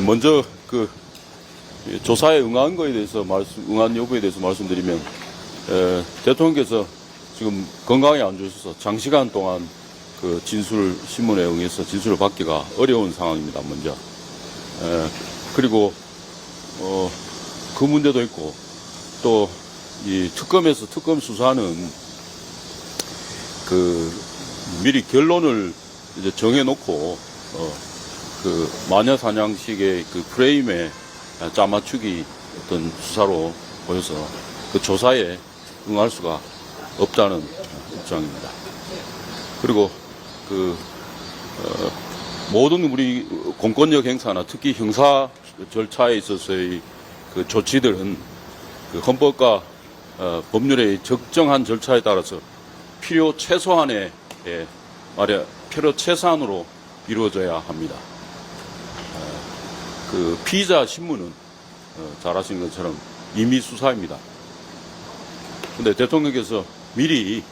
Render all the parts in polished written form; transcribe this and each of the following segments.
먼저 조사에 응한 거에 대해서 응한 여부에 대해서 말씀드리면, 대통령께서 지금 건강이 안 좋으셔서 장시간 동안 그 신문에 응해서 진술을 받기가 어려운 상황입니다, 먼저. 그리고, 그 문제도 있고, 또, 이 특검에서 특검 수사는 미리 결론을 이제 정해놓고, 마녀사냥식의 그 프레임에 짜맞추기 어떤 수사로 보여서 그 조사에 응할 수가 없다는 입장입니다. 그리고 모든 우리 공권력 행사나 특히 형사 절차에 있어서의 그 조치들은 그 헌법과 법률의 적정한 절차에 따라서 필요 최소한으로 이루어져야 합니다. 그 피의자 신문은 잘 아시는 것처럼 임의 수사입니다. 근데 대통령께서 미리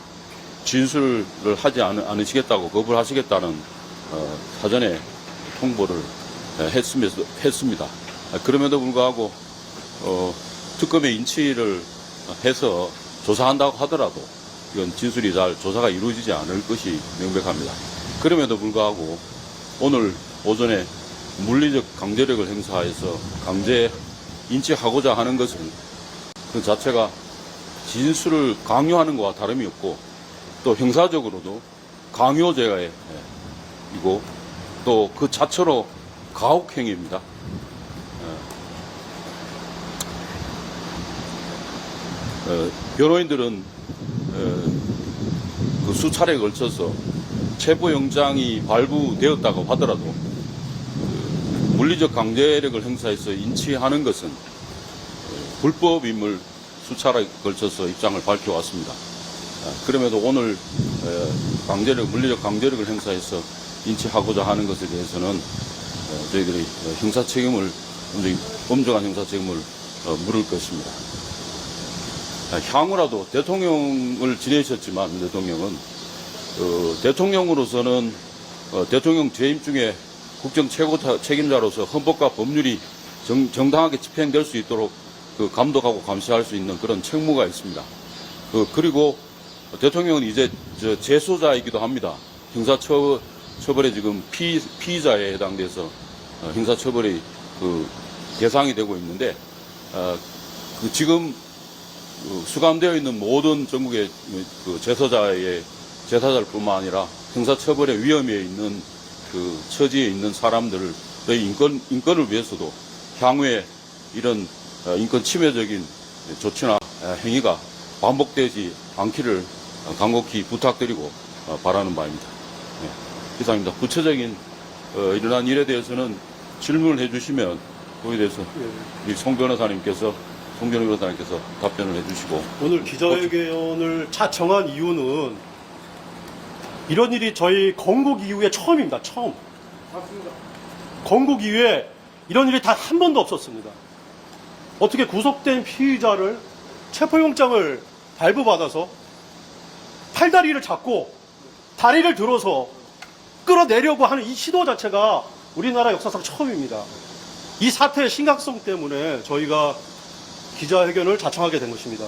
진술을 하지 않으시겠다고 거부를 하시겠다는 사전에 통보를 했습니다. 그럼에도 불구하고 특검에 인치를 해서 조사한다고 하더라도 이건 진술이 잘 조사가 이루어지지 않을 것이 명백합니다. 그럼에도 불구하고 오늘 오전에 물리적 강제력을 행사해서 강제 인치하고자 하는 것은 그 자체가 진술을 강요하는 것과 다름이 없고 또 형사적으로도 강요죄이고 또 그 자체로 가혹행위입니다. 변호인들은 그 수차례에 걸쳐서 체포영장이 발부되었다고 하더라도 물리적 강제력을 행사해서 인치하는 것은 불법임을 수차례에 걸쳐서 입장을 밝혀왔습니다. 그럼에도 오늘 물리적 강제력을 행사해서 인치하고자 하는 것에 대해서는 저희들이 엄정한 형사 책임을 물을 것입니다. 향후라도 대통령을 지내셨지만 대통령으로서는 대통령 재임 중에 국정 최고 책임자로서 헌법과 법률이 정당하게 집행될 수 있도록 감독하고 감시할 수 있는 그런 책무가 있습니다. 그리고 대통령은 이제 재소자이기도 합니다. 형사처벌에 지금 피의자에 해당돼서 형사처벌이 대상이 되고 있는데 지금 수감되어 있는 모든 전국의 재사자들 뿐만 아니라 형사처벌의 위험에 있는 처지에 있는 사람들의 인권을 위해서도 향후에 이런 인권 침해적인 조치나 행위가 반복되지 않기를 간곡히 부탁드리고 바라는 바입니다. 이상입니다. 구체적인 일어난 일에 대해서는 질문을 해주시면 거기에 대해서 우리 송 변호사님께서 답변을 해주시고. 오늘 기자회견을 자청한 이유는 이런 일이 저희 건국 이후에 처음입니다. 처음. 맞습니다. 건국 이후에 이런 일이 단 한 번도 없었습니다. 어떻게 구속된 피의자를 체포영장을 발부받아서 팔다리를 잡고 다리를 들어서 끌어내려고 하는 이 시도 자체가 우리나라 역사상 처음입니다. 이 사태의 심각성 때문에 저희가 기자회견을 자청하게 된 것입니다.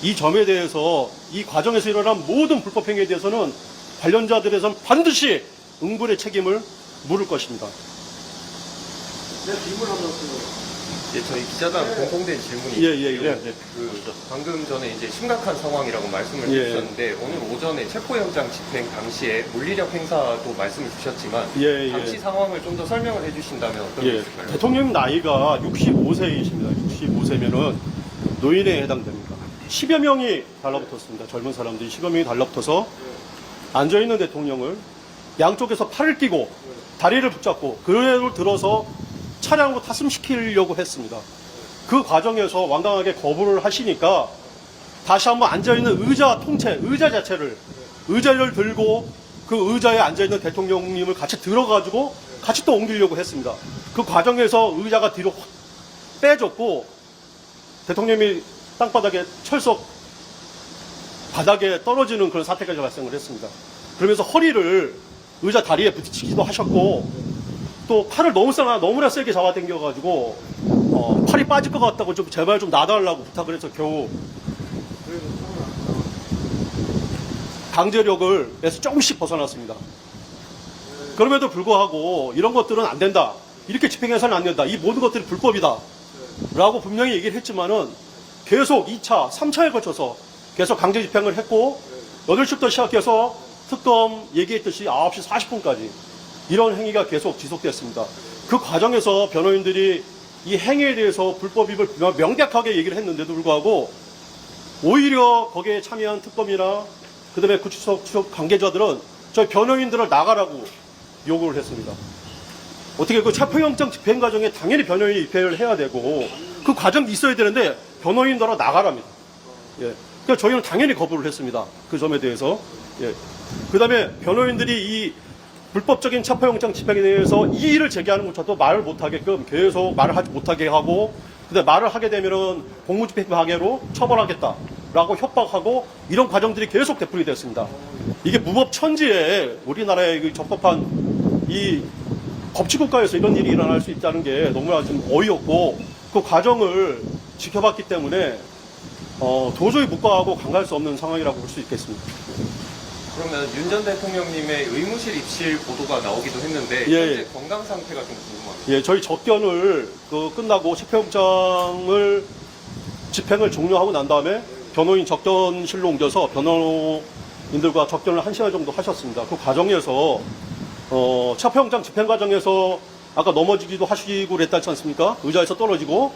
이 점에 대해서 이 과정에서 일어난 모든 불법 행위에 대해서는 관련자들에서는 반드시 응분의 책임을 물을 것입니다. 네, 질문 한번 저희 기자단 공통된 질문이 방금 전에 이제 심각한 상황이라고 말씀을 주셨는데 오늘 오전에 체포영장 집행 당시에 물리력 행사도 말씀을 주셨지만 당시 상황을 좀 더 설명을 해주신다면 어떤 게 있을까요? 대통령 나이가 65세이십니다. 65세면은 노인에 해당됩니다. 10여 명이 달라붙었습니다. 젊은 사람들이 10여 명이 달라붙어서 앉아있는 대통령을 양쪽에서 팔을 끼고 다리를 붙잡고 그를 들어서 차량으로 탑승시키려고 했습니다. 그 과정에서 완강하게 거부를 하시니까 다시 한번 앉아있는 의자를 들고 그 의자에 앉아있는 대통령님을 같이 들어가지고 같이 또 옮기려고 했습니다. 그 과정에서 의자가 뒤로 확 빼졌고 대통령이 땅바닥에 철석 바닥에 떨어지는 그런 사태까지 발생을 했습니다. 그러면서 허리를 의자 다리에 부딪히기도 하셨고 또 팔을 너무나 세게 잡아당겨가지고 팔이 빠질 것 같다고 좀 제발 좀 놔달라고 부탁을 해서 겨우 강제력을 에서 조금씩 벗어났습니다. 그럼에도 불구하고 이런 것들은 안 된다. 이렇게 집행해서는 안 된다. 이 모든 것들이 불법이다. 라고 분명히 얘기를 했지만은 계속 2차, 3차에 거쳐서 계속 강제 집행을 했고 8시부터 시작해서 특검 얘기했듯이 9시 40분까지 이런 행위가 계속 지속됐습니다. 그 과정에서 변호인들이 이 행위에 대해서 불법임을 명백하게 얘기를 했는데도 불구하고 오히려 거기에 참여한 특검이나 그 다음에 구치소 관계자들은 저희 변호인들을 나가라고 요구를 했습니다. 어떻게 그 체포영장 집행 과정에 당연히 변호인이 입회를 해야 되고 그 과정이 있어야 되는데 변호인들을 나가랍니다. 예. 그러니까 저희는 당연히 거부를 했습니다. 그 점에 대해서. 예. 그 다음에 변호인들이 이 불법적인 체포영장 집행에 대해서 이의를 제기하는 것조차도 말을 못하게끔 계속 말을 하지 못하게 하고 근데 말을 하게 되면은 공무집행 방해로 처벌하겠다라고 협박하고 이런 과정들이 계속 되풀이 됐습니다. 이게 무법천지에 우리나라의 적법한 이 법치국가에서 이런 일이 일어날 수 있다는 게 너무나 좀 어이없고 그 과정을 지켜봤기 때문에 도저히 묵과하고 간과할 수 없는 상황이라고 볼 수 있겠습니다. 그러면 윤 전 대통령님의 의무실 입실 보도가 나오기도 했는데 예. 현재 건강 상태가 좀 궁금합니다. 예, 저희 접견을 끝나고 체포영장을 집행을 종료하고 난 다음에 변호인 접견실로 옮겨서 변호인들과 접견을 1시간 정도 하셨습니다. 그 과정에서 체포영장 집행 과정에서 아까 넘어지기도 하시고 그랬지 않습니까? 의자에서 떨어지고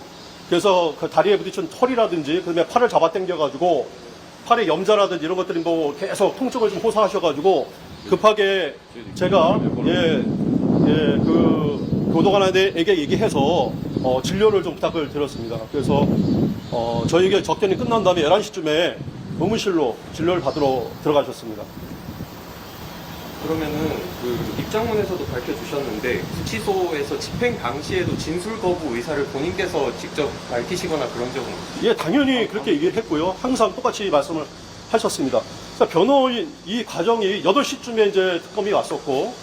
그래서 그 다리에 부딪힌 털이라든지 그다음에 팔을 잡아당겨가지고 팔에 염자라든지 이런 것들이 뭐 계속 통증을 좀 호소하셔가지고 급하게 제가 그 교도관에게 얘기해서 진료를 좀 부탁을 드렸습니다. 그래서 저희에게 접견이 끝난 다음에 11시쯤에 의무실로 진료를 받으러 들어가셨습니다. 그러면은 그 입장문에서도 밝혀주셨는데 구치소에서 집행 당시에도 진술 거부 의사를 본인께서 직접 밝히시거나 그런 적은 없으세요? 예, 당연히 그렇게 얘기를 했고요. 항상 똑같이 말씀을 하셨습니다. 그러니까 변호인 이 과정이 8시쯤에 이제 특검이 왔었고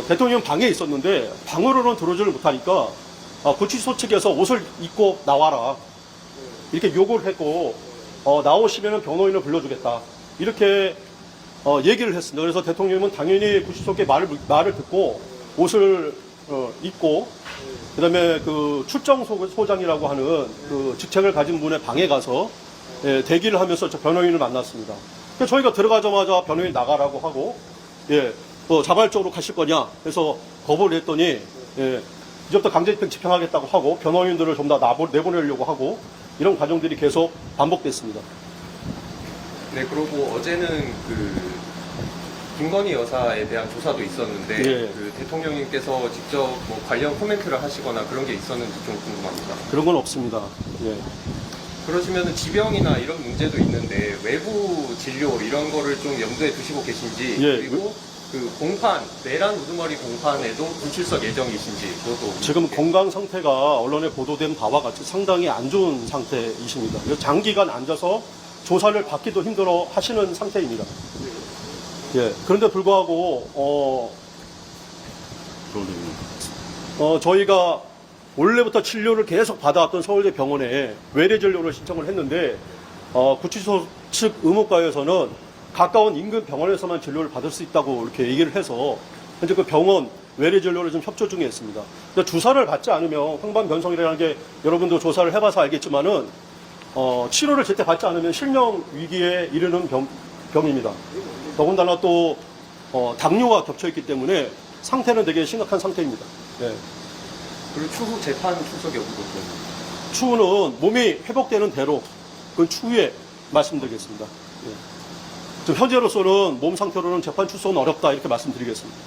대통령 방에 있었는데 방으로는 들어오지를 못하니까 구치소 측에서 옷을 입고 나와라 이렇게 요구를 했고 나오시면 변호인을 불러주겠다 이렇게 얘기를 했습니다. 그래서 대통령은 당연히 구치소의 말을 듣고 옷을 입고 그다음에 그 출정소장이라고 하는 그 직책을 가진 분의 방에 가서 대기를 하면서 저 변호인을 만났습니다. 그래서 저희가 들어가자마자 변호인 나가라고 하고 자발적으로 가실 거냐 해서 거부를 했더니 이제부터 강제집행 집행하겠다고 하고 변호인들을 전부 다 내보내려고 하고 이런 과정들이 계속 반복됐습니다. 네, 그리고 어제는 그 김건희 여사에 대한 조사도 있었는데 예. 그 대통령님께서 직접 뭐 관련 코멘트를 하시거나 그런 게 있었는지 좀 궁금합니다. 그런 건 없습니다. 예. 그러시면은 지병이나 이런 문제도 있는데 외부 진료 이런 거를 좀 염두에 두시고 계신지 예. 그리고 그 공판 내란 우두머리 공판에도 불출석 예정이신지 그것도 지금 건강 상태가 언론에 보도된 바와 같이 상당히 안 좋은 상태이십니다. 그래서 장기간 앉아서 조사를 받기도 힘들어 하시는 상태입니다. 예. 그런데 불구하고, 저희가 원래부터 진료를 계속 받아왔던 서울대 병원에 외래 진료를 신청을 했는데, 구치소 측 의무과에서는 가까운 인근 병원에서만 진료를 받을 수 있다고 이렇게 얘기를 해서, 현재 그 병원 외래 진료를 좀 협조 중에 있습니다. 근데 주사를 받지 않으면 황반변성이라는 게 여러분도 조사를 해봐서 알겠지만은, 치료를 제때 받지 않으면 실명 위기에 이르는 병입니다. 더군다나 또 당뇨가 겹쳐있기 때문에 상태는 되게 심각한 상태입니다. 예. 그리고 추후 재판 출석 여부도 좀 추후는 몸이 회복되는 대로 그건 추후에 말씀드리겠습니다. 예. 지금 현재로서는 몸 상태로는 재판 출석은 어렵다 이렇게 말씀드리겠습니다.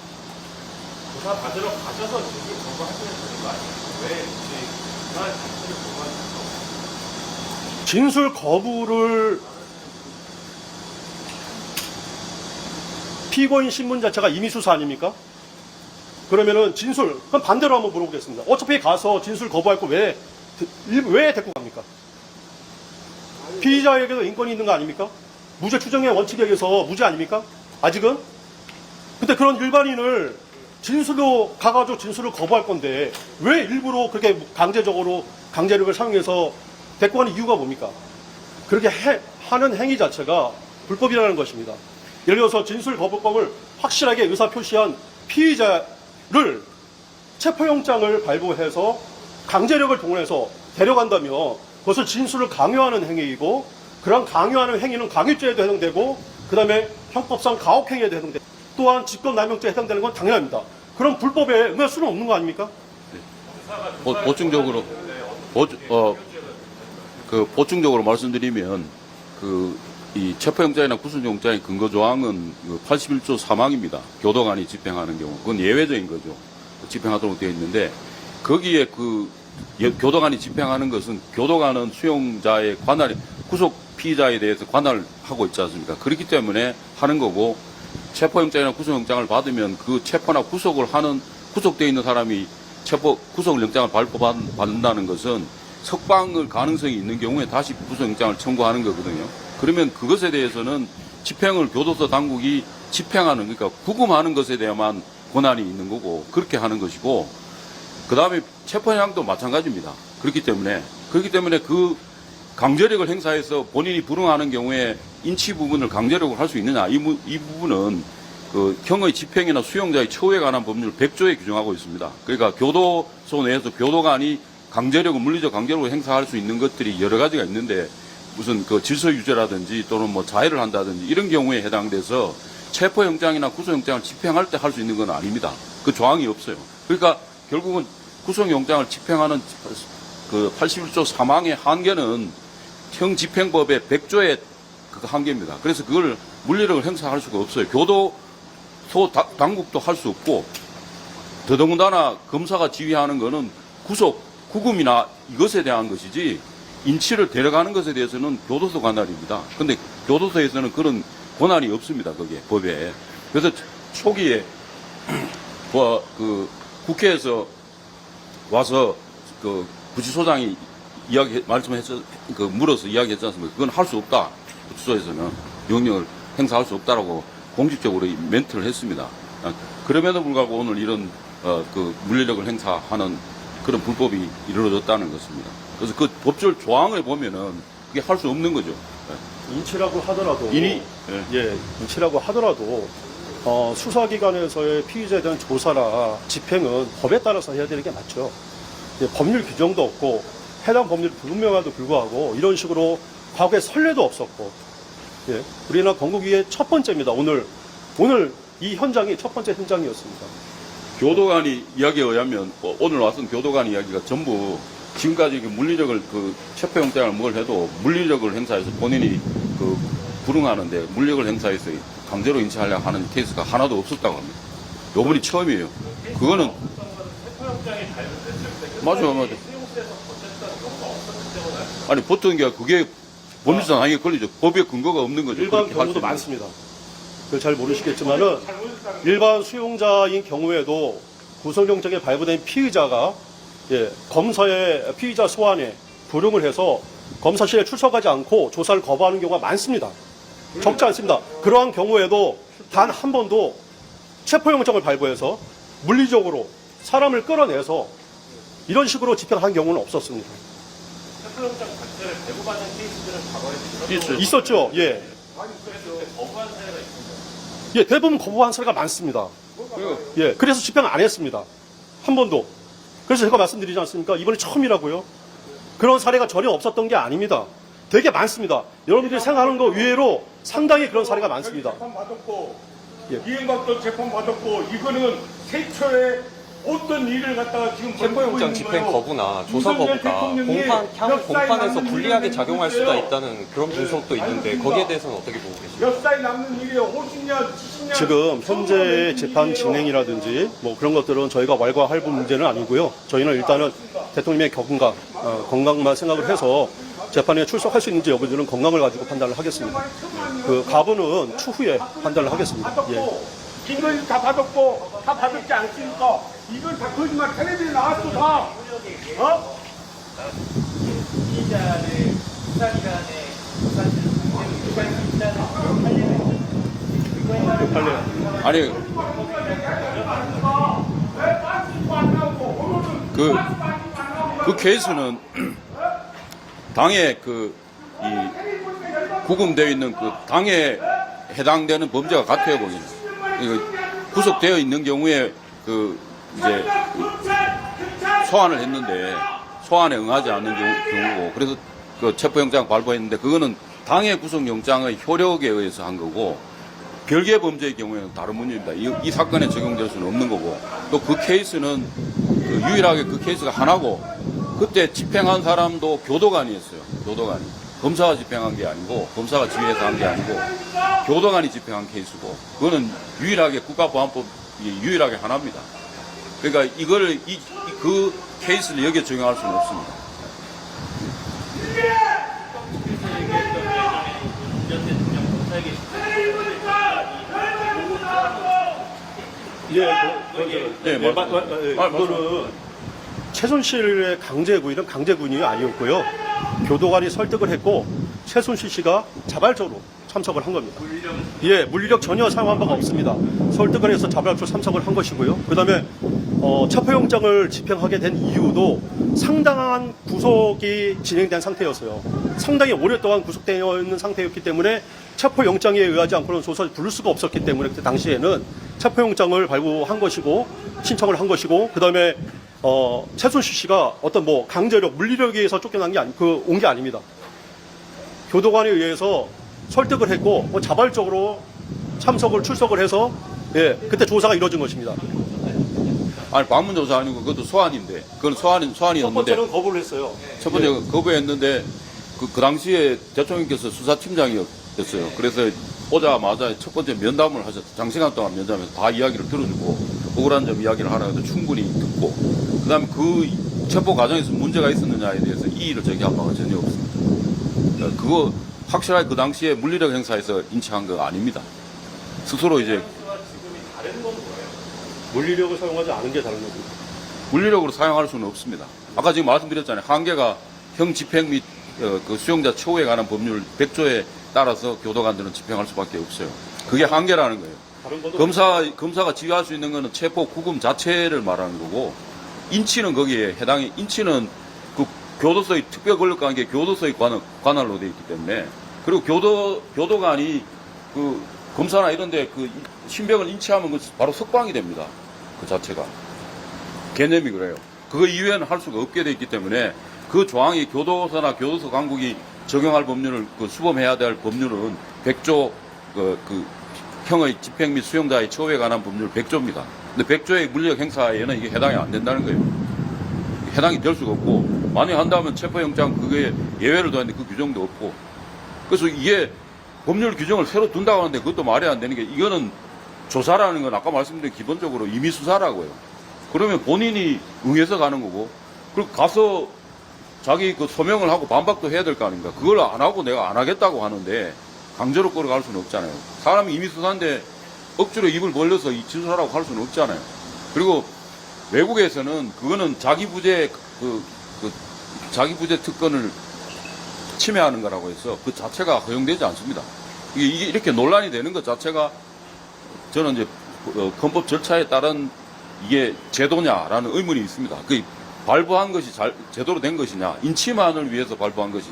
조사 받으러 가셔서 진술 거부하시면 되는 거 아니에요? 왜 그날 자체를 거부하시는 진술 거부를 피고인 신문 자체가 임의 수사 아닙니까? 그러면은 그럼 반대로 한번 물어보겠습니다. 어차피 가서 진술 거부할 거 왜 데리고 갑니까? 피의자에게도 인권이 있는 거 아닙니까? 무죄 추정의 원칙에 의해서 무죄 아닙니까? 아직은? 근데 그런 일반인을 진술로 가가지고 진술을 거부할 건데 왜 일부러 그렇게 강제적으로 강제력을 사용해서 데리고 가는 이유가 뭡니까? 그렇게 하는 행위 자체가 불법이라는 것입니다. 예를 들어서 진술 거부권을 확실하게 의사 표시한 피의자를 체포영장을 발부해서 강제력을 동원해서 데려간다면 그것은 진술을 강요하는 행위이고 그런 강요하는 행위는 강요죄에도 해당되고 그 다음에 형법상 가혹행위에도 해당되고 또한 직권남용죄에 해당되는 건 당연합니다. 그럼 불법에 응할 수는 없는 거 아닙니까? 보충적으로 보충적으로 말씀드리면 이 체포영장이나 구속영장의 근거 조항은 81조 3항입니다. 교도관이 집행하는 경우 그건 예외적인 거죠. 집행하도록 되어 있는데 거기에 교도관이 집행하는 것은 교도관은 수용자의 구속 피의자에 대해서 관할하고 있지 않습니까? 그렇기 때문에 하는 거고 체포영장이나 구속영장을 받으면 그 체포나 구속되어 있는 사람이 구속영장을 발부받는다는 것은 석방을 가능성이 있는 경우에 다시 구속영장을 청구하는 거거든요. 그러면 그것에 대해서는 집행을 교도소 당국이 집행하는, 그러니까 구금하는 것에 대해만 권한이 있는 거고 그렇게 하는 것이고 그 다음에 체포영장도 마찬가지입니다. 그렇기 때문에 그 강제력을 행사해서 본인이 불응하는 경우에 인치 부분을 강제력으로 할 수 있느냐 이 부분은 형의 집행이나 수용자의 처우에 관한 법률 100조에 규정하고 있습니다. 그러니까 교도소 내에서 교도관이 물리적 강제력을 행사할 수 있는 것들이 여러 가지가 있는데 무슨 질서 유지라든지 또는 자해를 한다든지 이런 경우에 해당돼서 체포영장이나 구속영장을 집행할 때 할 수 있는 건 아닙니다. 그 조항이 없어요. 그러니까 결국은 구속영장을 집행하는 81조 3항의 한계는 형집행법의 100조의 한계입니다. 그래서 그걸 물리력을 행사할 수가 없어요. 교도소 당국도 할 수 없고 더더군다나 검사가 지휘하는 거는 구금이나 이것에 대한 것이지 인치를 데려가는 것에 대해서는 교도소 관할입니다. 근데 교도소에서는 그런 권한이 없습니다. 거기에 법에. 그래서 초기에 국회에서 와서 구치소장이 물어서 이야기했지 않습니까? 그건 할 수 없다. 구치소에서는 명령을 행사할 수 없다라고 공식적으로 멘트를 했습니다. 그럼에도 불구하고 오늘 이런 물리력을 행사하는 그런 불법이 이루어졌다는 것입니다. 그래서 그 법률 조항을 보면은 그게 할 수 없는 거죠. 인치라고 하더라도 예. 인치라고 하더라도 수사기관에서의 피의자에 대한 조사나 집행은 법에 따라서 해야 되는 게 맞죠. 법률 규정도 없고 해당 법률이 불분명함에도 불구하고 이런 식으로 과거에 선례도 없었고 우리나라 건국위의 첫 번째입니다. 오늘 이 현장이 첫 번째 현장이었습니다. 교도관이 이야기에 의하면 오늘 왔던 교도관 이야기가 전부 지금까지 물리력을 체포영장을 뭘 해도 물리력을 행사해서 본인이 불응하는데 물력을 행사해서 강제로 인치하려고 하는 케이스가 하나도 없었다고 합니다. 요번이 처음이에요. 그거는 맞아요. 아니 보통 그게 법률상 당연히 걸리죠. 법에 근거가 없는 거죠. 일반 경우도 많습니다. 그걸 잘 모르시겠지만은 일반 수용자인 경우에도 구속영장에 발부된 피의자가 검사의 피의자 소환에 불응을 해서 검사실에 출석하지 않고 조사를 거부하는 경우가 많습니다. 적지 않습니다. 그러한 경우에도 단 한 번도 체포영장을 발부해서 물리적으로 사람을 끌어내서 이런 식으로 집행한 경우는 없었습니다. 체포영장 자체를 배부받는 케이스들은 과거에 있었죠. 예. 거부한 사례가 있습니다. 예, 대부분 거부한 사례가 많습니다. 예, 그래서 집행 안 했습니다. 한 번도. 그래서 제가 말씀드리지 않습니까? 이번에 처음이라고요. 그런 사례가 전혀 없었던 게 아닙니다. 되게 많습니다. 여러분들이 생각하는 거 외로 상당히 그런 사례가 많습니다. 재판 받았고, 예. 이행받도 재판 받았고, 이거는 최초의 어떤 일을 갖다가 지금 체포영장 집행 거부나 조사 거부가 공판에서 불리하게 작용할 수가 있다는 그런 분석도 있는데 거기에 대해서는 어떻게 보고 계십니까? 몇 살 남는 일이에요. 50년, 70년. 지금 현재 재판 진행이라든지 뭐 그런 것들은 저희가 왈가왈부 문제는 아니고요. 저희는 일단은 대통령의 건강만 생각을 해서 재판에 출석할 수 있는지 여부들은 건강을 가지고 판단을 하겠습니다. 그 가부는 추후에 판단을 하겠습니다. 예. 이걸 다 받았고, 다 받았지 않습니까? 이건 다 거짓말, 텔레비전에 나왔어, 다. 피의자를 수사기관에 수사실을 공개할 수 있다는 판례가 있습니다. 판례. 아니 그 케이스는 당에 이 구금되어 있는 그 당에 해당되는 범죄가 같아요, 거기는. 이거 구속되어 있는 경우에 이제 소환을 했는데 소환에 응하지 않는 경우고, 그래서 그 체포영장 발부했는데 그거는 당해 구속영장의 효력에 의해서 한 거고, 별개 범죄의 경우에는 다른 문제입니다. 이 사건에 적용될 수는 없는 거고, 또 그 케이스는 유일하게 그 케이스가 하나고, 그때 집행한 사람도 교도관이었어요. 교도관이. 검사가 집행한 게 아니고, 검사가 지휘해서 한 게 아니고, 교도관이 집행한 케이스고, 그거는 유일하게 국가보안법 유일하게 하나입니다. 그러니까 이걸 그 케이스를 여기에 적용할 수는 없습니다. 그거는 최순실의 강제구 이런 강제군이 아니었고요. 교도관이 설득을 했고 최순실 씨가 자발적으로 참석을 한 겁니다. 물리력 전혀 사용한 바가 없습니다. 설득을 해서 자발적으로 참석을 한 것이고요. 그다음에 체포영장을 집행하게 된 이유도 상당한 구속이 진행된 상태였어요. 상당히 오랫동안 구속되어 있는 상태였기 때문에 체포영장에 의하지 않고는 조사를 부를 수가 없었기 때문에 그때 당시에는 체포영장을 발부한 것이고 신청을 한 것이고, 그다음에 최순실 씨가 어떤 강제력, 물리력에 의해서 쫓겨난 게 온 게 아닙니다. 교도관에 의해서 설득을 했고 자발적으로 출석을 해서 그때 조사가 이루어진 것입니다. 아니, 방문조사 아니고 그것도 소환인데, 그건 소환이었는데. 첫 번째는 거부를 했어요. 첫 번째 거부했는데 그 당시에 대통령께서 수사팀장이었어요. 그래서 오자마자 첫 번째 면담을 하셨어요. 장시간 동안 면담해서 다 이야기를 들어주고 억울한 점 이야기를 하라 해도 충분히 듣고, 그 다음에 그 체포 과정에서 문제가 있었느냐에 대해서 이의를 제기한 바가 전혀 없습니다. 그거 확실하게 그 당시에 물리력 행사에서 인치한 거 아닙니다. 스스로 이제 물리력을 사용하지 않은 게 다른 겁니다. 물리력으로 사용할 수는 없습니다. 아까 지금 말씀드렸잖아요. 한계가 형 집행 및 그 수용자 처우에 관한 법률 100조에 따라서 교도관들은 집행할 수밖에 없어요. 그게 한계라는 거예요. 다른 것도 검사가 지휘할 수 있는 거는 체포 구금 자체를 말하는 거고, 인치는 거기에 해당이, 인치는 그 교도소의 특별 권력관계 교도소의 관할로 되어 있기 때문에, 그리고 교도관이 그 검사나 이런데 그 신병을 인치하면 그 바로 석방이 됩니다. 그 자체가 개념이 그래요. 그거 이외에는 할 수가 없게 되어 있기 때문에 그 조항이 교도소나 교도소 강국이 적용할 법률을 수범해야 될 법률은 100조 그 형의 집행 및 수용자의 처우에 관한 법률 100조입니다. 근데 100조의 물리력 행사에는 이게 해당이 안 된다는 거예요. 해당이 될 수가 없고, 만약에 한다면 체포영장 그게 예외를 뒀는데 그 규정도 없고, 그래서 이게 법률 규정을 새로 둔다고 하는데 그것도 말이 안 되는 게, 이거는 조사라는 건 아까 말씀드린 기본적으로 임의수사라고요. 그러면 본인이 응해서 가는 거고, 그리고 가서 자기 그 소명을 하고 반박도 해야 될 거 아닙니까? 그걸 안 하고 내가 안 하겠다고 하는데 강제로 끌어갈 수는 없잖아요. 사람이 임의수사인데 억지로 입을 벌려서 진술하라고 할 수는 없잖아요. 그리고 외국에서는 그거는 자기 부재 특권을 침해하는 거라고 해서 그 자체가 허용되지 않습니다. 이게 이렇게 논란이 되는 것 자체가 저는 이제 헌법 절차에 따른 이게 제도냐라는 의문이 있습니다. 그 발부한 것이 제대로 된 것이냐, 인치만을 위해서 발부한 것이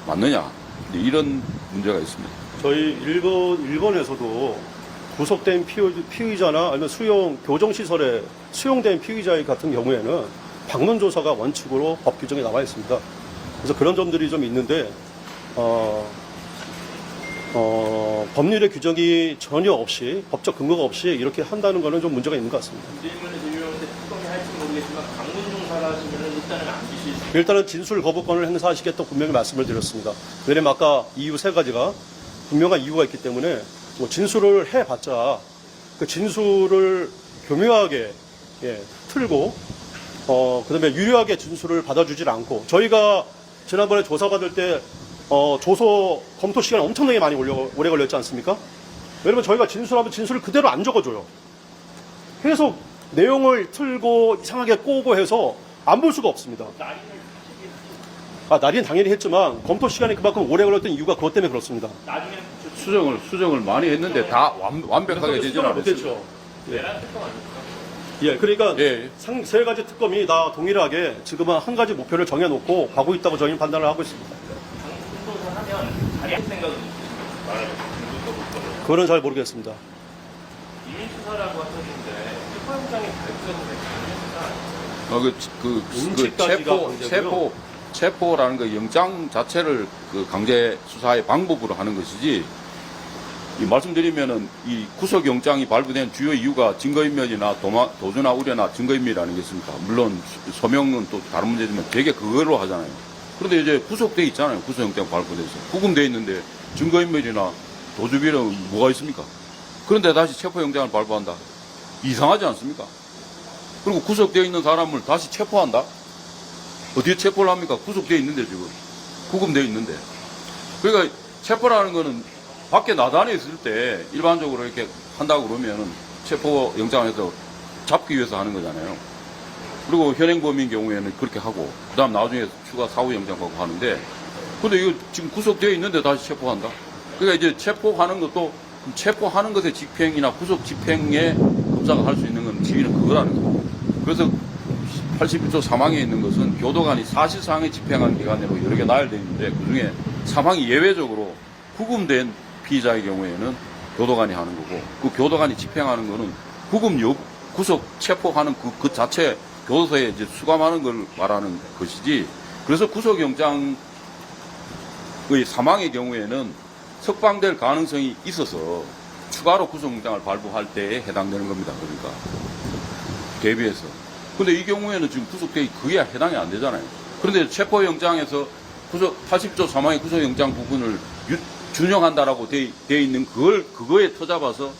맞느냐, 이런 문제가 있습니다. 저희 일본에서도 구속된 피의자나 아니면 교정시설에 수용된 피의자 같은 경우에는 방문조사가 원칙으로 법 규정에 나와 있습니다. 그래서 그런 점들이 좀 있는데, 법률의 규정이 전혀 없이, 법적 근거가 없이 이렇게 한다는 것은 좀 문제가 있는 것 같습니다. 일단은 진술 거부권을 행사하시겠다고 분명히 말씀을 드렸습니다. 왜냐면 아까 이유 세 가지가 분명한 이유가 있기 때문에 진술을 해봤자 그 진술을 교묘하게 틀고 그다음에 유리하게 진술을 받아주질 않고, 저희가 지난번에 조사받을 때 조서 검토 시간 엄청나게 많이 오래 걸렸지 않습니까? 왜냐면 저희가 진술하면 진술을 그대로 안 적어줘요. 계속 내용을 틀고 이상하게 꼬고 해서 안 볼 수가 없습니다. 날인은 당연히 했지만 검토 시간이 그만큼 오래 걸렸던 이유가 그것 때문에 그렇습니다. 수정을 많이 했는데 다 완벽하게 되지는 않았어요. 못했죠. 예, 그러니까 예. 세 가지 특검이 다 동일하게 지금은 한 가지 목표를 정해놓고 가고 있다고 저희는 판단을 하고 있습니다. 공소를 하면 자리 생각은 말하면 공소를 그거는 잘 모르겠습니다. 이민 수사라고 하셨는데 체포영장이 발부돼서 인치까지가 강제고요. 체포라는 거 영장 자체를 그 강제 수사의 방법으로 하는 것이지, 이 말씀드리면은 이 구속영장이 발부된 주요 이유가 증거인멸이나 도주나 우려나 증거인멸이라는 게 있습니까? 물론 소명은 또 다른 문제지만 되게 그걸로 하잖아요. 그런데 이제 구속돼 있잖아요. 구속영장 발부돼서. 구금돼 있는데 증거인멸이나 도주비는 뭐가 있습니까? 그런데 다시 체포영장을 발부한다. 이상하지 않습니까? 그리고 구속되어 있는 사람을 다시 체포한다? 어디에 체포를 합니까? 구속되어 있는데 지금. 구금되어 있는데. 그러니까 체포라는 거는 밖에 나단에 있을 때 일반적으로 이렇게 한다고 그러면은 체포영장에서 잡기 위해서 하는 거잖아요. 그리고 현행범인 경우에는 그렇게 하고, 그 다음 나중에 추가 사후영장 받고 하는데, 근데 이거 지금 구속되어 있는데 다시 체포한다? 그러니까 이제 체포하는 것도, 체포하는 것의 집행이나 구속 집행에 검사가 할 수 있는 건 지위는 그거라는 거예요. 그래서 81조 사망에 있는 것은 교도관이 사실상의 집행한 기관으로 여러 개 나열되어 있는데, 그 중에 사망이 예외적으로 구금된 피의자의 경우에는 교도관이 하는 거고, 그 교도관이 집행하는 거는 구속 체포하는 그 자체 교도소에 이제 수감하는 걸 말하는 것이지, 그래서 구속영장의 사망의 경우에는 석방될 가능성이 있어서 추가로 구속영장을 발부할 때에 해당되는 겁니다. 그러니까 대비해서. 근데 이 경우에는 지금 구속되기 그게 해당이 안 되잖아요. 그런데 체포영장에서 80조 사망의 구속영장 부분을 준용한다라고 돼 있는 그거에 터잡아서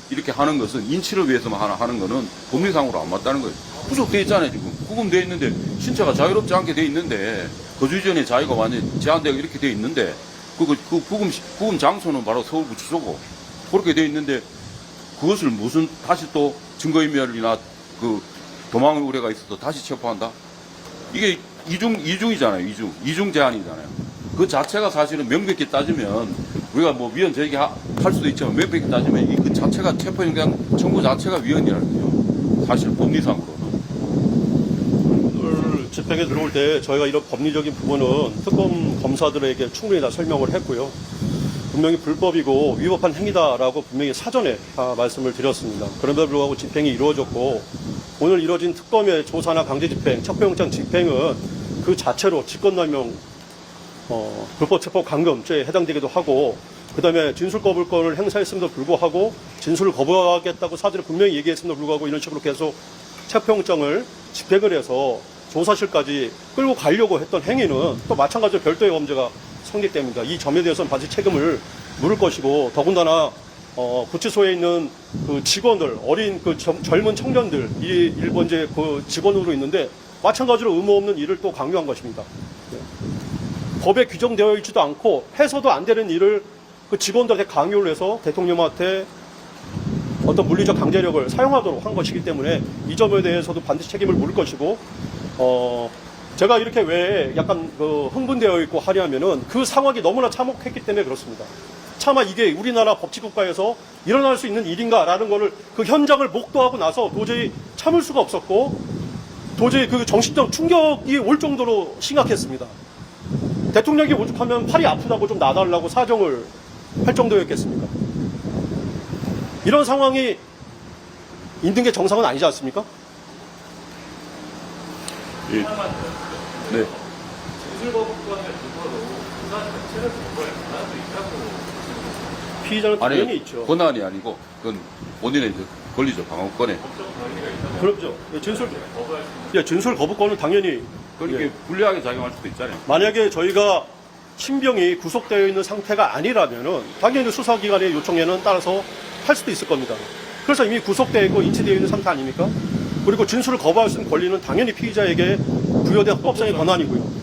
이렇게 하는 것은 인치를 위해서만 하는 거는 법리상으로 안 맞다는 거예요. 구속돼 있잖아요, 지금. 구금돼 있는데, 신체가 자유롭지 않게 돼 있는데, 거주 이전의 자유가 완전히 제한되고 이렇게 돼 있는데, 구금 장소는 바로 서울구치소고, 그렇게 돼 있는데, 그것을 무슨, 다시 또 증거인멸이나 도망 우려가 있어서 다시 체포한다? 이게 이중이잖아요, 이중 제한이잖아요. 그 자체가 사실은 명백히 따지면, 우리가 뭐 위헌 제기할 수도 있지만, 명백히 따지면 그 자체가 체포영장 청구 자체가 위헌이라는 거죠. 사실 법리상으로는. 오늘 집행에 들어올 때 저희가 이런 법리적인 부분은 특검 검사들에게 충분히 다 설명을 했고요. 분명히 불법이고 위법한 행위다라고 분명히 사전에 다 말씀을 드렸습니다. 그럼에도 불구하고 집행이 이루어졌고, 오늘 이루어진 특검의 조사나 강제집행, 체포영장 집행은 그 자체로 직권남용 불법 체포 감금죄에 해당되기도 하고, 그 다음에 진술 거부권을 행사했음에도 불구하고 진술을 거부하겠다고 사전에 분명히 얘기했음에도 불구하고 이런 식으로 계속 체포영장을 집행을 해서 조사실까지 끌고 가려고 했던 행위는 또 마찬가지로 별도의 범죄가 성립됩니다. 이 점에 대해서는 반드시 책임을 물을 것이고, 더군다나 구치소에 있는 그 직원들, 어린 그 젊은 청년들, 이 일본제 그 직원으로 있는데 마찬가지로 의무 없는 일을 또 강요한 것입니다. 법에 규정되어 있지도 않고 해서도 안 되는 일을 그 직원들한테 강요를 해서 대통령한테 어떤 물리적 강제력을 사용하도록 한 것이기 때문에 이 점에 대해서도 반드시 책임을 물을 것이고, 제가 이렇게 왜 약간 흥분되어 있고 하냐면은 그 상황이 너무나 참혹했기 때문에 그렇습니다. 차마 이게 우리나라 법치국가에서 일어날 수 있는 일인가라는 거를 그 현장을 목도하고 나서 도저히 참을 수가 없었고, 도저히 그 정신적 충격이 올 정도로 심각했습니다. 대통령이 오죽하면 팔이 아프다고 좀 놔달라고 사정을 할 정도였겠습니까? 이런 상황이 있는 게 정상은 아니지 않습니까? 예. 네. 진술거부권을 두고도 수사 자체를 거부할 권한도 있다고. 피의자는 당연히 아니, 있죠. 권한이 아니고, 그건 본인의 이제 권리죠, 방어권에. 그렇죠. 진술 거부권은 당연히. 그렇게 불리하게 작용할 수도 있잖아요. 만약에 저희가 신병이 구속되어 있는 상태가 아니라면은 당연히 수사기관의 요청에는 따라서 할 수도 있을 겁니다. 그래서 이미 구속되어 있고 인치되어 있는 상태 아닙니까? 그리고 진술을 거부할 수 있는 권리는 당연히 피의자에게 부여된 헌법상의 권한이고요.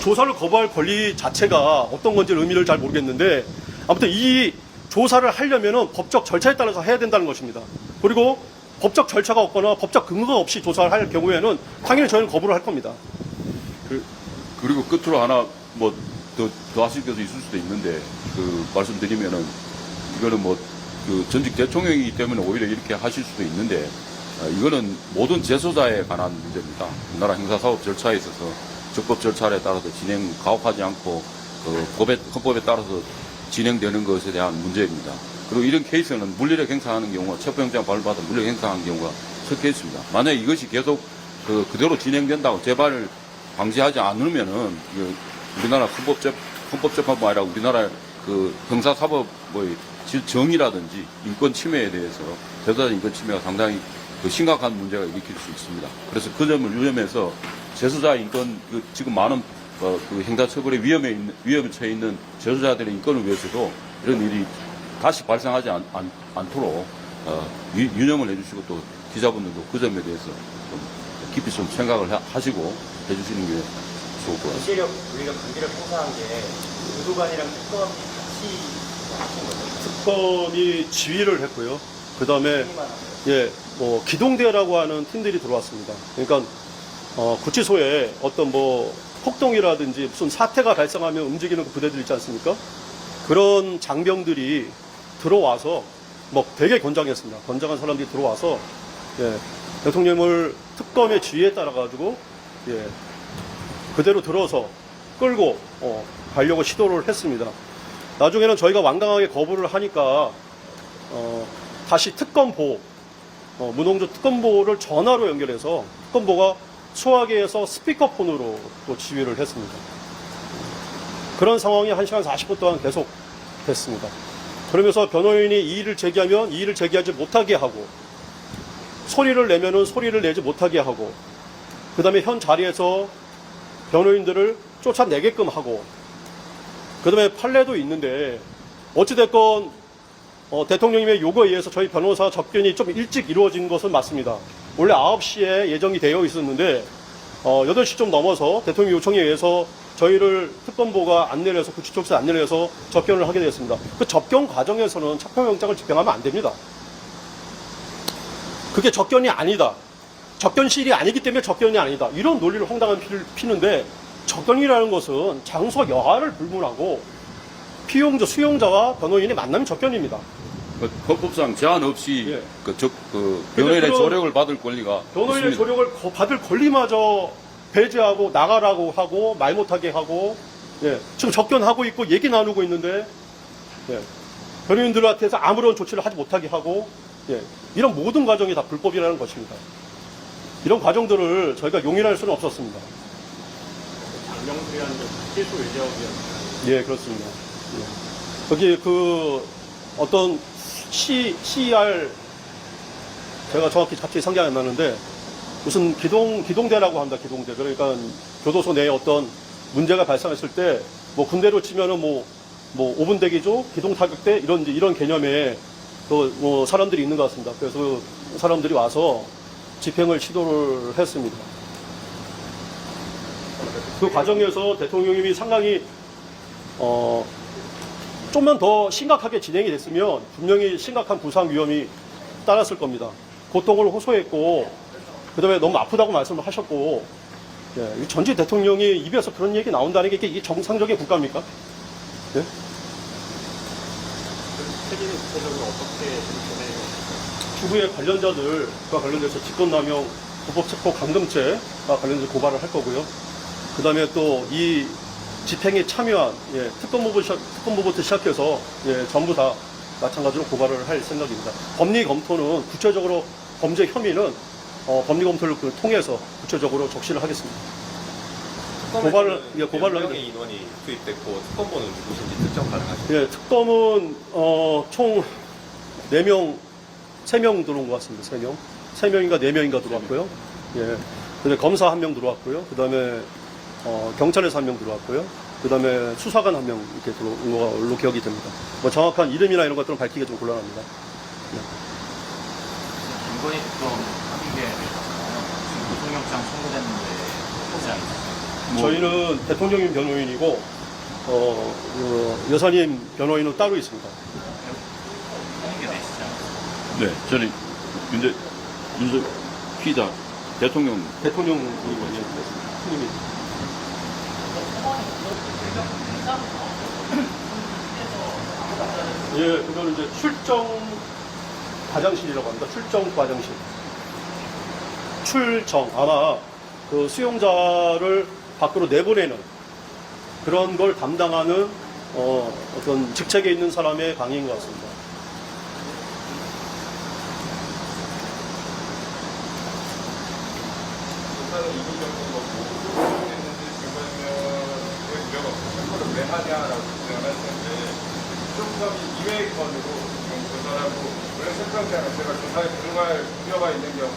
조사를 거부할 권리 자체가 어떤 건지 의미를 잘 모르겠는데, 아무튼 이 조사를 하려면은 법적 절차에 따라서 해야 된다는 것입니다. 그리고 법적 절차가 없거나 법적 근거가 없이 조사를 할 경우에는 당연히 저희는 거부를 할 겁니다. 그리고 끝으로 하나 뭐 더 하실 것도 있을 수도 있는데, 말씀드리면은 이거는 뭐 그 전직 대통령이기 때문에 오히려 이렇게 하실 수도 있는데 이거는 모든 재소자에 관한 문제입니다. 우리나라 형사사업 절차에 있어서 적법 절차에 따라서 가혹하지 않고 헌법에 따라서 진행되는 것에 대한 문제입니다. 그리고 이런 케이스는 물리력 행사하는 경우가 체포영장 발부받아 물리력 행사하는 경우가 섞여 있습니다. 만약에 이것이 계속 그대로 진행된다고 재발을 방지하지 않으면은 우리나라 헌법재판뿐만 아니라 우리나라 그 형사사법의 정의라든지 인권 침해에 대해서 재소자 인권 침해가 상당히 심각한 문제가 일으킬 수 있습니다. 그래서 그 점을 유념해서 재소자 인권 지금 많은 그 형사처벌의 위험에 처해 있는 재소자들의 인권을 위해서도 이런 일이 다시 발생하지 않도록 유념을 해주시고 또 기자분들도 그 점에 대해서 좀 깊이 좀 생각을 하시고 해주시는 게 좋을 것 같습니다. 구체력 우리가 관계를 행사한 게 의도관이랑 특검이 같이 하신 거죠? 특검이 지휘를 했고요. 그 다음에 기동대라고 하는 팀들이 들어왔습니다. 그러니까 구치소에 어떤 폭동이라든지 무슨 사태가 발생하면 움직이는 그 부대들 있지 않습니까? 그런 장병들이 들어와서 되게 건장했습니다. 건장한 사람들이 들어와서 대통령을 특검의 지휘에 따라 가지고 그대로 들어서 끌고 가려고 시도를 했습니다. 나중에는 저희가 완강하게 거부를 하니까 다시 특검보 문홍주 특검보를 전화로 연결해서 특검보가 수화기에서 스피커폰으로 또 지휘를 했습니다. 그런 상황이 1시간 40분 동안 계속 됐습니다. 그러면서 변호인이 이의를 제기하면 이의를 제기하지 못하게 하고 소리를 내면은 소리를 내지 못하게 하고 그 다음에 현 자리에서 변호인들을 쫓아내게끔 하고 그 다음에 판례도 있는데 어찌됐건 대통령님의 요구에 의해서 저희 변호사 접견이 좀 일찍 이루어진 것은 맞습니다. 원래 9시에 예정이 되어 있었는데 8시 좀 넘어서 대통령 요청에 의해서 저희를 특검보가 안내를 해서 구치소에서 안내를 해서 접견을 하게 되었습니다. 그 접견 과정에서는 체포영장을 집행하면 안 됩니다. 그게 접견이 아니다. 접견실이 아니기 때문에 접견이 아니다. 이런 논리를 황당한 피를 피는데 접견이라는 것은 장소 여하를 불문하고 수용자와 변호인의 만남이 접견입니다. 헌법상 제한 없이 예. 변호인의 그런 조력을 받을 권리가 변호인의 있습니다. 조력을 받을 권리마저 배제하고 나가라고 하고 말 못하게 하고 지금 접견하고 있고 얘기 나누고 있는데 변호인들한테서 아무런 조치를 하지 못하게 하고 이런 모든 과정이 다 불법이라는 것입니다. 이런 과정들을 저희가 용인할 수는 없었습니다. 장명수리하는 최소 의제업이었나요? 예, 그렇습니다. 거기 어떤 CR 제가 정확히 갑자기 생각이 안 나는데 무슨 기동대라고 합니다. 기동대. 그러니까 교도소 내에 어떤 문제가 발생했을 때 군대로 치면은 5분 대기조, 기동 타격대 이런 개념의 사람들이 있는 것 같습니다. 그래서 그 사람들이 와서 집행을 시도를 했습니다. 그 과정에서 대통령님이 상당히 좀만 더 심각하게 진행이 됐으면 분명히 심각한 부상 위험이 따랐을 겁니다. 고통을 호소했고 그다음에 너무 아프다고 말씀을 하셨고 전직 대통령이 입에서 그런 얘기 나온다는 게 이게 정상적인 국가입니까? 예? 책임이 구체적으로 어떻게 진행해요? 추후에 관련자들과 관련돼서 직권남용, 불법체포 감금죄와 관련해서 고발을 할 거고요. 그 다음에 또 이 집행에 참여한 특검부부터 시작해서 전부 다 마찬가지로 고발을 할 생각입니다. 법리 검토는 구체적으로 범죄 혐의는 법리 검토를 통해서 구체적으로 적시를 하겠습니다. 고발을 몇 하게 명의 인원이 투입됐고 특검보는 누구신지 특정 가능하십니까? 예, 특검은 총 4명, 3명 들어온 것 같습니다. 3명. 3명인가 4명인가 들어왔고요. 예. 근데 검사 1명 들어왔고요. 그 다음에 경찰에서 1명 들어왔고요. 그 다음에 수사관 1명 이렇게 들어온 걸로 기억이 됩니다. 정확한 이름이나 이런 것들은 밝히기 좀 곤란합니다. 김건희 특검 합의에 지금 구속영장 청구됐는데 포장 있어요. 저희는 대통령님 변호인이고 여사님 변호인은 따로 있습니다. 하는 게 되시잖아요. 네, 저는 윤석 기자 대통령님이 예, 그거는 이제 출정 과장실이라고 합니다. 출정 과장실. 출정, 아마 그 수용자를 밖으로 내보내는 그런 걸 담당하는 어떤 직책에 있는 사람의 강의인 것 같습니다. 조사는 이기적인 거고 했는데 증거인멸의 우려가 없어요. 챔퍼를 왜 하냐라고 주장을 하시는데 수용자이 2회 건으로 지금 조사하고 원래 챔퍼형장 자체가 조사에 들어갈 우려가 있는 경우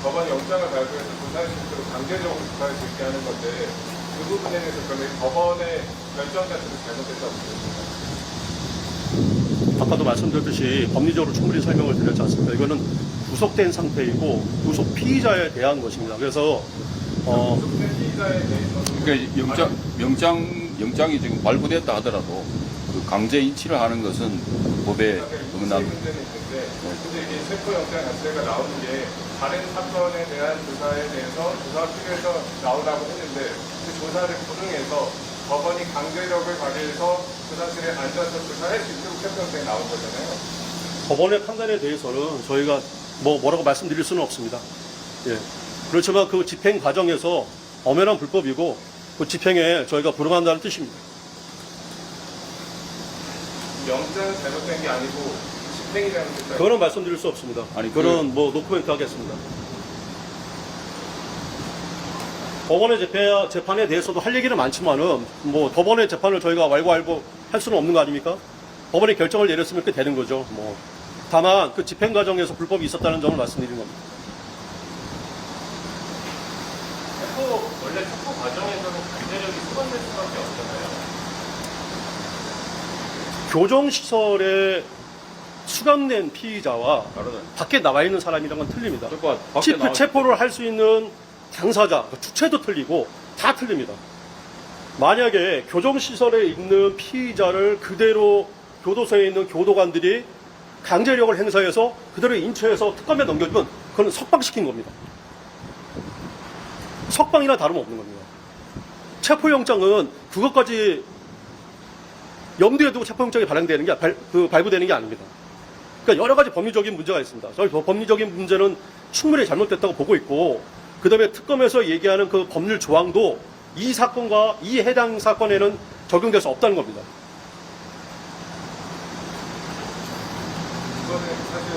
법원이 영장을 발부해서 조사의 실제로 강제적으로 조사를 들게 하는 건데 그 부분에 대해서 그러면 법원의 결정 자체도 잘못됐다고 보십니까? 아까도 말씀드렸듯이 법리적으로 충분히 설명을 드렸지 않습니까? 이거는 구속된 상태이고 구속 피의자에 대한 것입니다. 그래서 피의자에 대해서는 그러니까 영장이 지금 발부됐다 하더라도 그 강제 인치를 하는 것은 법에 어긋난. 문제는 있는데 근데 이게 체포 영장 자체가 나오는 게 다른 사건에 대한 조사에 대해서 조사가 필요해서 나오라고 했는데 그 조사를 불응해서 법원이 강제력을 발휘해서 그 사실에 앉아서 조사할 수 있도록 체포 영장이 나온 거잖아요. 법원의 판단에 대해서는 저희가 뭐라고 말씀드릴 수는 없습니다. 예. 그렇지만 그 집행 과정에서 엄연한 불법이고 그 집행에 저희가 불응한다는 뜻입니다. 영장은 잘못된 게 아니고 집행이 잘못됐다. 그거는 말씀드릴 수 없습니다. 아니, 그거는 노코멘트 하겠습니다. 법원의 재판에 대해서도 할 얘기는 많지만은 법원의 재판을 저희가 왈가왈부 할 수는 없는 거 아닙니까? 법원이 결정을 내렸으면 그렇게 되는 거죠. 다만 그 집행 과정에서 불법이 있었다는 점을 말씀드리는 겁니다. 원래 체포 과정에서는 강제력이 수반될 수밖에 없잖아요. 교정시설에 수감된 피의자와 다르다. 밖에 나와 있는 사람이랑은 틀립니다. 그러니까 밖에 나와 체포를 할 수 있는 당사자, 주체도 틀리고 다 틀립니다. 만약에 교정시설에 있는 피의자를 그대로 교도소에 있는 교도관들이 강제력을 행사해서 그대로 인체해서 특검에 넘겨주면 그건 석방시킨 겁니다. 석방이나 다름없는 겁니다. 체포영장은 그것까지 염두에 두고 체포영장이 발행되는 게 발부되는 게 아닙니다. 그러니까 여러 가지 법리적인 문제가 있습니다. 저희 법리적인 문제는 충분히 잘못됐다고 보고 있고, 그 다음에 특검에서 얘기하는 그 법률 조항도 이 사건과 이 해당 사건에는 적용될 수 없다는 겁니다. 이거는 사실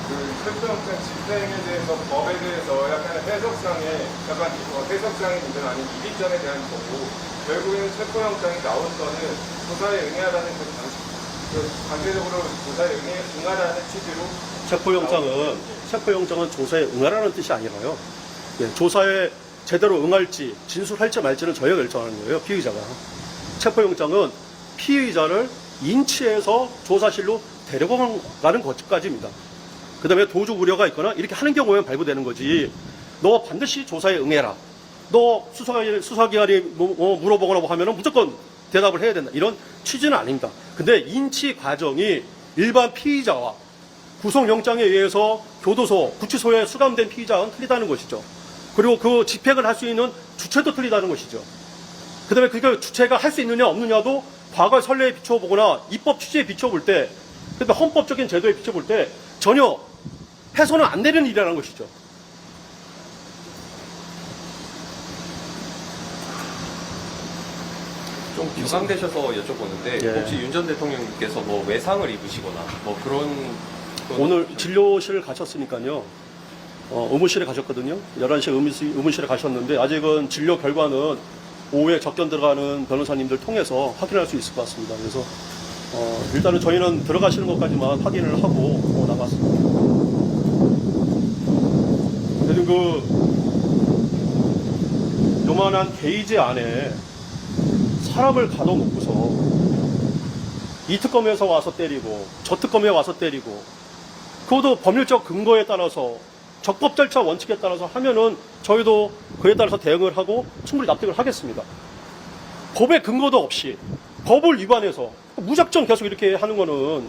그 체포영장 집행에 대해서 법에 대해서 약간 해석상의 문제는 아닌 이익전에 대한 거고, 결국에는 체포영장이 나온 거는 조사에 응하라는 그 강제적으로 조사에 응하라는 취지로 체포영장은 조사에 응하라는 뜻이 아니라요. 예, 조사에 제대로 응할지 진술할지 말지는 저희가 결정하는 거예요. 피의자가. 체포영장은 피의자를 인치해서 조사실로 데려가는 것까지입니다. 그 다음에 도주 우려가 있거나 이렇게 하는 경우에는 발부되는 거지. 너 반드시 조사에 응해라. 너 수사기관이 물어보거나 하면은 무조건 대답을 해야 된다. 이런 취지는 아닙니다. 근데 인치 과정이 일반 피의자와 구속영장에 의해서 교도소, 구치소에 수감된 피의자는 틀리다는 것이죠. 그리고 그 집행을 할 수 있는 주체도 틀리다는 것이죠. 그 다음에 그게 주체가 할 수 있느냐 없느냐도 과거의 선례에 비춰보거나 입법 취지에 비춰볼 때, 그다음에 헌법적인 제도에 비춰볼 때 전혀 해서는 안 되는 일이라는 것이죠. 좀 교감되셔서 여쭤보는데 예. 혹시 윤 전 대통령님께서 뭐 외상을 입으시거나 뭐 그런 오늘 진료실 가셨으니까요. 의무실에 가셨거든요. 11시에 의무실에 가셨는데 아직은 진료 결과는 오후에 접견 들어가는 변호사님들 통해서 확인할 수 있을 것 같습니다. 그래서 일단은 저희는 들어가시는 것까지만 확인을 하고 나갔습니다. 그래도 요만한 게이지 안에 사람을 가둬놓고서 이 특검에서 와서 때리고 저 특검에 와서 때리고, 그것도 법률적 근거에 따라서 적법 절차 원칙에 따라서 하면은 저희도 그에 따라서 대응을 하고 충분히 납득을 하겠습니다. 법의 근거도 없이 법을 위반해서 무작정 계속 이렇게 하는 거는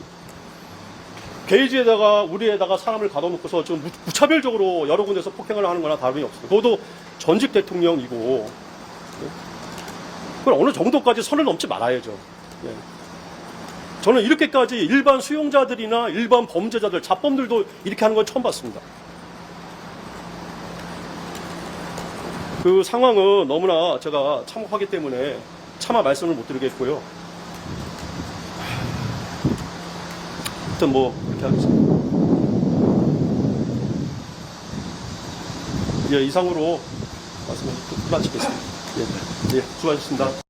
게이지에다가 우리에다가 사람을 가둬놓고서 좀 무차별적으로 여러 군데서 폭행을 하는 거나 다름이 없습니다. 그것도 전직 대통령이고, 그걸 어느 정도까지 선을 넘지 말아야죠. 예. 저는 이렇게까지 일반 수용자들이나 일반 범죄자들, 잡범들도 이렇게 하는 건 처음 봤습니다. 그 상황은 너무나 제가 참혹하기 때문에 차마 말씀을 못 드리겠고요. 하여튼 뭐 이렇게 하겠습니다. 예, 이상으로 말씀을 마치겠습니다. 예, 예, 수고하셨습니다.